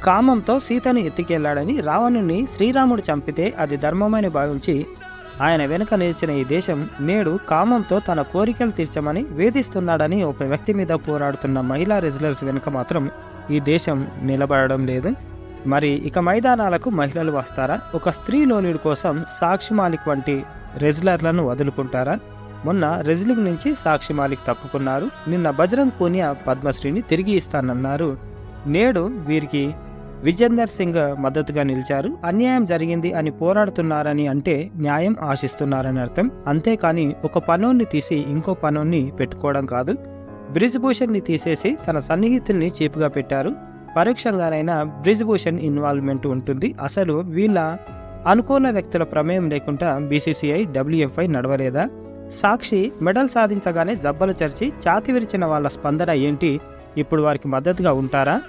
కామంతో సీతను ఎత్తుకెళ్లాడని రావణుని శ్రీరాముడు చంపితే అది ధర్మమని భావించి ఆయన వెనుక నిలిచిన ఈ దేశం నేడు కామంతో తన కోరికలు తీర్చమని వేధిస్తున్నాడని ఒక వ్యక్తి మీద పోరాడుతున్న మహిళా రెజ్లర్స్ వెనుక మాత్రం ఈ దేశం నిలబడడం లేదు. మరి ఇక మైదానాలకు మహిళలు వస్తారా? ఒక స్త్రీ లోలుడి కోసం సాక్షి మాలిక్ వంటి రెజ్లర్లను వదులుకుంటారా? మొన్న రెజ్లింగ్ నుంచి సాక్షి మాలిక్ తప్పుకున్నారు. నిన్న బజరంగ్ పూనియా పద్మశ్రీని తిరిగి ఇస్తానన్నారు. నేడు వీరికి విజేందర్ సింగ్ మద్దతుగా నిలిచారు. అన్యాయం జరిగింది అని పోరాడుతున్నారని అంటే న్యాయం ఆశిస్తున్నారని అర్థం. అంతేకాని ఒక పనోన్ని తీసి ఇంకో పనోన్ని పెట్టుకోవడం కాదు. బ్రిజ్భూషణ్ని తీసేసి తన సన్నిహితుల్ని చీపుగా పెట్టారు. పరోక్షంగానైనా బ్రిజ్భూషణ్ ఇన్వాల్వ్మెంట్ ఉంటుంది. అసలు వీళ్ళ అనుకూల వ్యక్తుల ప్రమేయం లేకుండా బీసీసీఐ డబ్ల్యూఎఫ్ఐ నడవలేదా? సాక్షి మెడల్ సాధించగానే జబ్బలు చర్చి ఛాతి విరిచిన వాళ్ళ స్పందన ఏంటి? ఇప్పుడు వారికి మద్దతుగా ఉంటారా?